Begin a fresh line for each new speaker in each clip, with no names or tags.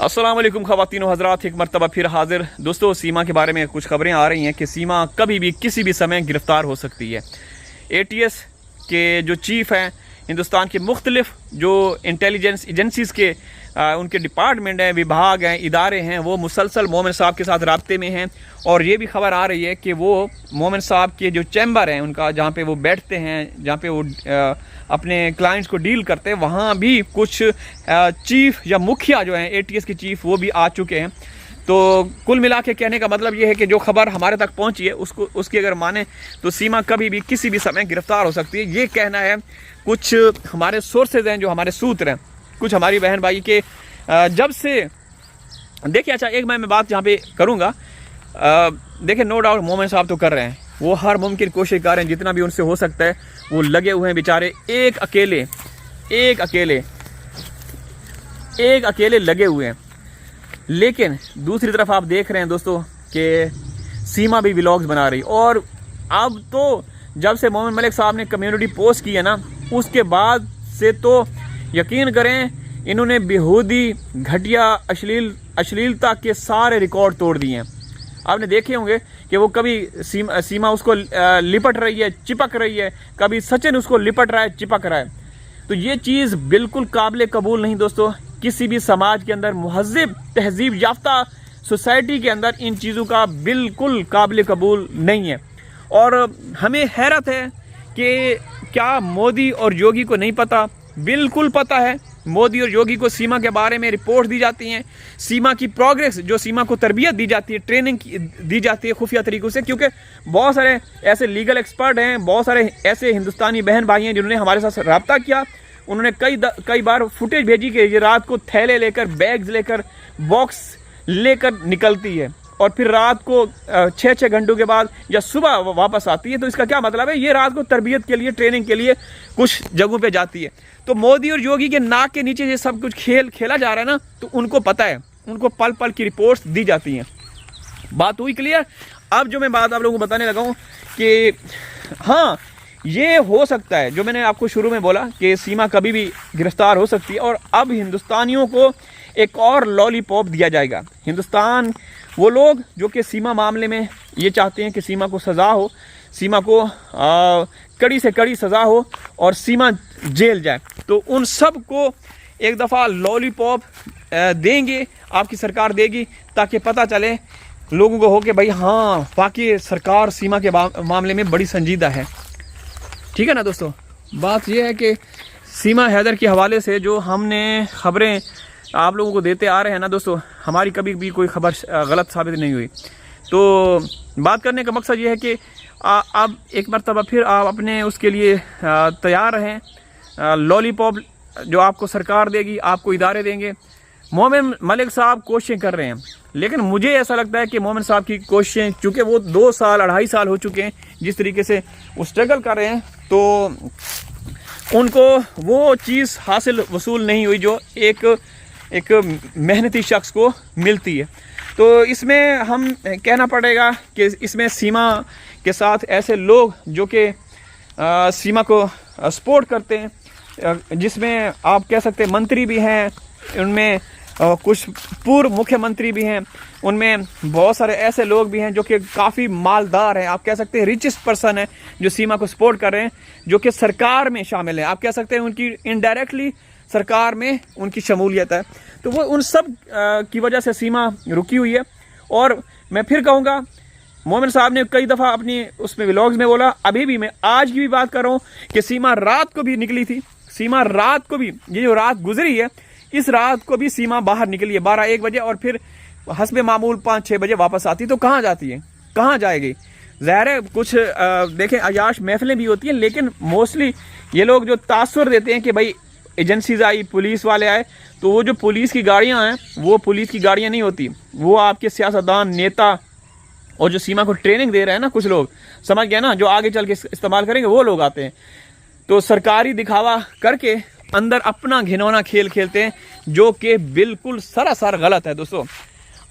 अस्सलाम वालेकुम ख़वातीन व हज़रात, एक मरतबा फिर हाजिर। दोस्तों, सीमा के बारे में कुछ खबरें आ रही हैं कि सीमा कभी भी किसी भी समय गिरफ़्तार हो सकती है। ATS के जो चीफ़ हैं, हिंदुस्तान के मुख्तलिफ जो इंटेलिजेंस एजेंसीज़ के उनके डिपार्टमेंट हैं, विभाग हैं, इदारे हैं, वो मुसलसल मोमिन साहब के साथ राब्ते में हैं। और ये भी खबर आ रही है कि वो मोमिन साहब के जो चैम्बर हैं उनका, जहाँ पे वो बैठते हैं, जहाँ पे वो अपने क्लाइंट्स को डील करते हैं, वहाँ भी कुछ चीफ़ या मुखिया जो हैं ATS के चीफ़ वो भी आ चुके हैं। तो कुल मिला के कहने का मतलब ये है कि जो खबर हमारे तक पहुँची है उसकी अगर माने तो सीमा कभी भी किसी भी समय गिरफ़्तार हो सकती है। ये कहना है कुछ हमारे सोर्सेज हैं, जो हमारे सूत्र हैं, कुछ हमारी बहन भाई के जब से देखिए। अच्छा, एक मैं बात यहाँ पे करूँगा। देखिए, नो डाउट मोमिन साहब तो कर रहे हैं, वो हर मुमकिन कोशिश कर रहे हैं, जितना भी उनसे हो सकता है वो लगे हुए हैं बेचारे। एक अकेले लगे हुए हैं। लेकिन दूसरी तरफ आप देख रहे हैं दोस्तों कि सीमा भी व्लॉग्स बना रही। और अब तो जब से मोमिन मलिक साहब ने कम्युनिटी पोस्ट की है ना, उसके बाद से तो यकीन करें इन्होंने बेहूदी घटिया अश्लीलता के सारे रिकॉर्ड तोड़ दिए हैं। आपने देखे होंगे कि वो कभी सीमा उसको लिपट रही है, चिपक रही है, कभी सचिन उसको लिपट रहा है, चिपक रहा है। तो ये चीज़ बिल्कुल काबिल कबूल नहीं दोस्तों। किसी भी समाज के अंदर, मुहज़्ज़ब तहज़ीब याफ्ता सोसाइटी के अंदर इन चीज़ों का बिल्कुल काबिल कबूल नहीं है। और हमें हैरत है कि क्या मोदी और योगी को नहीं पता? बिल्कुल पता है। मोदी और योगी को सीमा के बारे में रिपोर्ट दी जाती हैं, सीमा की प्रोग्रेस, जो सीमा को तरबियत दी जाती है, ट्रेनिंग दी जाती है खुफिया तरीक़ों से। क्योंकि बहुत सारे ऐसे लीगल एक्सपर्ट हैं, बहुत सारे ऐसे हिंदुस्तानी बहन भाई हैं जिन्होंने हमारे साथ रब्ता किया। उन्होंने कई बार फुटेज भेजी कि ये रात को थैले लेकर, बैग्स लेकर, बॉक्स लेकर निकलती है और फिर रात को 6-6 घंटों के बाद या सुबह वापस आती है। तो इसका क्या मतलब है? ये रात को तरबियत के लिए, ट्रेनिंग के लिए कुछ जगहों पे जाती है। तो मोदी और योगी के नाक के नीचे ये सब कुछ खेल खेला जा रहा है ना, तो उनको पता है, उनको पल पल की रिपोर्ट्स दी जाती हैं। बात हुई क्लियर? अब जो मैं बात आप लोगों को बताने लगा हूँ कि हाँ, ये हो सकता है, जो मैंने आपको शुरू में बोला कि सीमा कभी भी गिरफ्तार हो सकती है। और अब हिंदुस्तानियों को एक और लॉलीपॉप दिया जाएगा। हिंदुस्तान, वो लोग जो कि सीमा मामले में ये चाहते हैं कि सीमा को सज़ा हो, सीमा को कड़ी से कड़ी सज़ा हो और सीमा जेल जाए, तो उन सब को एक दफ़ा लॉलीपॉप देंगे, आपकी सरकार देगी, ताकि पता चले लोगों को हो कि भाई हाँ, वाकई सरकार सीमा के मामले में बड़ी संजीदा है। ठीक है ना दोस्तों? बात यह है कि सीमा हैदर के हवाले से जो हमने खबरें आप लोगों को देते आ रहे हैं ना दोस्तों, हमारी कभी भी कोई खबर गलत साबित नहीं हुई। तो बात करने का मकसद ये है कि अब एक मरतबा फिर आप अपने उसके लिए तैयार रहें। लॉलीपॉप जो आपको सरकार देगी, आपको इदारे देंगे। मोमिन मलिक साहब कोशिशें कर रहे हैं, लेकिन मुझे ऐसा लगता है कि मोमिन साहब की कोशिशें, चूँकि वो 2 साल 2.5 साल हो चुके हैं जिस तरीके से वो स्ट्रगल कर रहे हैं, तो उनको वो चीज़ हासिल वसूल नहीं हुई जो एक मेहनती शख्स को मिलती है। तो इसमें हम कहना पड़ेगा कि इसमें सीमा के साथ ऐसे लोग जो कि सीमा को सपोर्ट करते हैं, जिसमें आप कह सकते हैं मंत्री भी हैं, उनमें कुछ पूर्व मुख्यमंत्री भी हैं, उनमें बहुत सारे ऐसे लोग भी हैं जो कि काफ़ी मालदार हैं, आप कह सकते हैं रिचेस्ट पर्सन है, जो सीमा को सपोर्ट कर रहे हैं, जो कि सरकार में शामिल है। आप कह सकते हैं उनकी इनडायरेक्टली सरकार में उनकी शमूलियत है। तो वो उन सब की वजह से सीमा रुकी हुई है। और मैं फिर कहूँगा, मोमिन साहब ने कई दफ़ा अपनी उसमें व्लॉग्स में बोला, अभी भी मैं आज की भी बात कर रहा हूँ कि सीमा रात को भी निकली थी। सीमा रात को भी, ये जो रात गुजरी है, इस रात को भी सीमा बाहर निकली है 12-1 बजे, और फिर हस्बे मामूल 5-6 बजे वापस आती। तो कहाँ जाती है, कहाँ जाएगी? ज़ाहिर है कुछ देखें, अयाश महफिलें भी होती हैं, लेकिन मोस्टली ये लोग जो तासुर देते हैं कि भाई एजेंसीज आई, पुलिस वाले आए, तो वो जो पुलिस की गाड़ियाँ हैं, वो पुलिस की गाड़ियाँ नहीं होती, वो आपके सियासतदान, नेता और जो सीमा को ट्रेनिंग दे रहे हैं ना, कुछ लोग, समझ गए ना, जो आगे चल के इस्तेमाल करेंगे, वो लोग आते हैं। तो सरकारी दिखावा करके अंदर अपना घिनौना खेल खेलते हैं, जो कि बिल्कुल सरासर गलत है दोस्तों।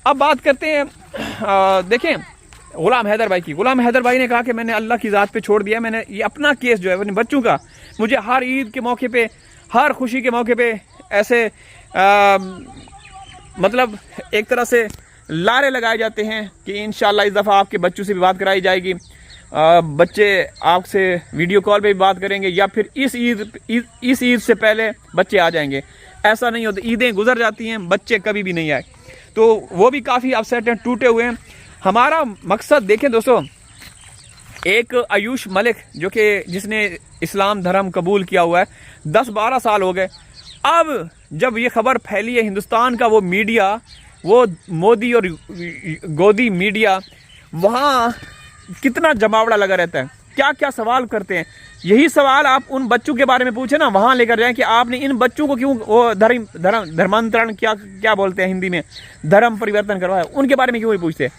अब बात करते हैं, देखें गुलाम हैदर भाई की। गुलाम हैदर भाई ने कहा कि मैंने अल्लाह की ज़ात पे छोड़ दिया, मैंने ये अपना केस जो है अपने बच्चों का, मुझे हर ईद के मौके पे, हर खुशी के मौके पे ऐसे मतलब एक तरह से लारे लगाए जाते हैं कि इंशाल्लाह इस दफ़ा आपके बच्चों से भी बात कराई जाएगी, बच्चे आपसे वीडियो कॉल पे भी बात करेंगे, या फिर इस ईद से पहले बच्चे आ जाएंगे। ऐसा नहीं होता, ईदें गुजर जाती हैं, बच्चे कभी भी नहीं आए। तो वो भी काफ़ी अपसेट हैं, टूटे हुए हैं। हमारा मकसद देखें दोस्तों, एक आयुष मलिक जो कि जिसने इस्लाम धर्म कबूल किया हुआ है, 10-12 साल हो गए। अब जब ये खबर फैली है, हिंदुस्तान का वो मीडिया, वो मोदी और गोदी मीडिया, वहाँ कितना जमावड़ा लगा रहता है, क्या क्या सवाल करते हैं। यही सवाल आप उन बच्चों के बारे में पूछे ना, वहाँ लेकर जाएं कि आपने इन बच्चों को क्यों वो धर्मांतरण क्या बोलते हैं हिंदी में, धर्म परिवर्तन करवाया, उनके बारे में क्यों नहीं पूछते।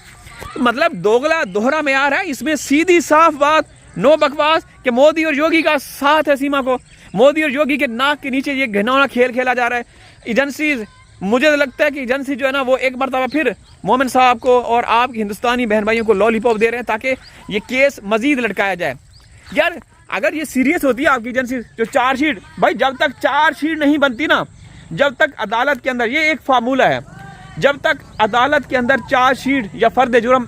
मतलब दोगला दोहरा मेयार है इसमें। सीधी साफ बात, नो बकवास, कि मोदी और योगी का साथ है सीमा को। मोदी और योगी के नाक के नीचे ये घिनौना खेल खेला जा रहा है। एजेंसीज, मुझे तो लगता है कि एजेंसी जो है ना, वो एक मरतबा फिर मोमिन साहब को और आपके हिंदुस्तानी बहन भाइयों को लॉलीपॉप दे रहे हैं ताकि ये केस मजीद लटकाया जाए। यार अगर ये सीरियस होती है आपकी एजेंसी, जो चार्जशीट, भाई जब तक चार्जशीट नहीं बनती ना, जब तक अदालत के अंदर, ये एक फार्मूला है, जब तक अदालत के अंदर चार्जशीट या फर्द जुर्म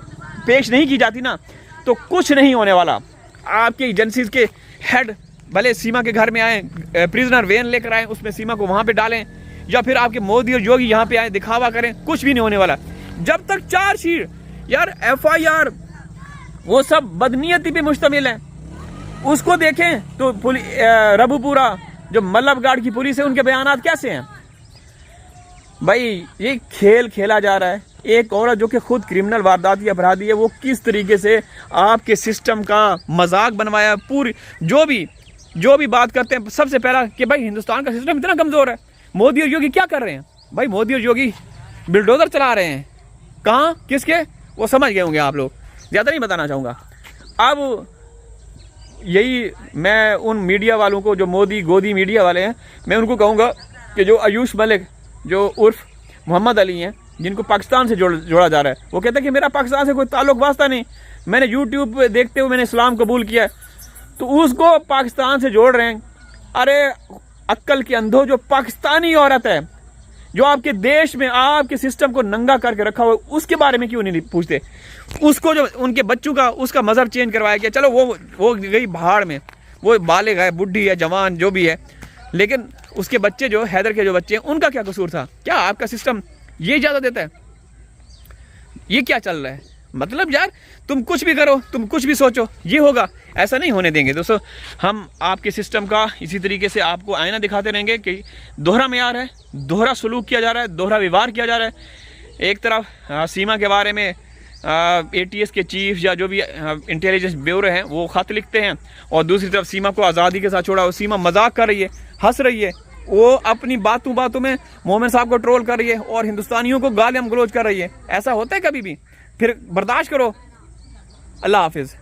पेश नहीं की जाती ना, तो कुछ नहीं होने वाला। आपके एजेंसीज के हेड भले सीमा के घर में आए, प्रिजनर वैन लेकर आए, उसमें सीमा को वहाँ पे डालें, या फिर आपके मोदी और योगी यहाँ पे आए दिखावा करें, कुछ भी नहीं होने वाला जब तक चार्जशीट, यार FIR वो सब बदनीयती पे मुश्तमिल है। उसको देखें तो रबूपुरा जो मल्लभगढ़ की पुलिस है, उनके बयानात कैसे हैं। भाई ये खेल खेला जा रहा है। एक औरत जो कि खुद क्रिमिनल वारदाती अपराधी है, वो किस तरीके से आपके सिस्टम का मजाक बनवाया। पूरी जो भी बात करते हैं, सबसे पहला कि भाई हिंदुस्तान का सिस्टम इतना कमज़ोर है। मोदी और योगी क्या कर रहे हैं भाई? मोदी और योगी बिल्डोजर चला रहे हैं। कहाँ, किसके, वो समझ गए होंगे आप लोग, ज़्यादा नहीं बताना चाहूँगा। अब यही मैं उन मीडिया वालों को, जो मोदी गोदी मीडिया वाले हैं, मैं उनको कहूँगा कि जो आयुष मलिक, जो उर्फ मोहम्मद अली हैं, जिनको पाकिस्तान से जोड़ा जा रहा है, वो कहते हैं कि मेरा पाकिस्तान से कोई ताल्लुक वास्ता नहीं, मैंने यूट्यूब पे देखते हुए मैंने इस्लाम कबूल किया है, तो उसको पाकिस्तान से जोड़ रहे हैं। अरे अक्ल के अंधो, जो पाकिस्तानी औरत है, जो आपके देश में आपके सिस्टम को नंगा करके रखा हुआ, उसके बारे में क्यों नहीं पूछते? उसको जो उनके बच्चों का उसका मजहब चेंज करवाया गया, चलो वो गई भाड़ में, वो बालिग है, बुढ़ी है, जवान जो भी है, लेकिन उसके बच्चे, जो हैदर के जो बच्चे हैं, उनका क्या कसूर था? क्या आपका सिस्टम ये इजाज़त देता है? ये क्या चल रहा है? मतलब यार तुम कुछ भी करो, तुम कुछ भी सोचो, ये होगा, ऐसा नहीं होने देंगे दोस्तों। हम आपके सिस्टम का इसी तरीके से आपको आईना दिखाते रहेंगे कि दोहरा मेयार है, दोहरा सलूक किया जा रहा है, दोहरा व्यवहार किया जा रहा है। एक तरफ सीमा के बारे में ATS के चीफ या जो भी इंटेलिजेंस ब्यूरो हैं वो ख़त लिखते हैं, और दूसरी तरफ सीमा को आज़ादी के साथ छोड़ा, सीमा मजाक कर रही है, हंस रही है, वो अपनी बातों में मोमिन साहब को ट्रोल कर रही है और हिंदुस्तानियों को गालियाँ गलौज कर रही है। ऐसा होता है कभी भी? फिर बर्दाश्त करो। अल्लाह हाफिज़।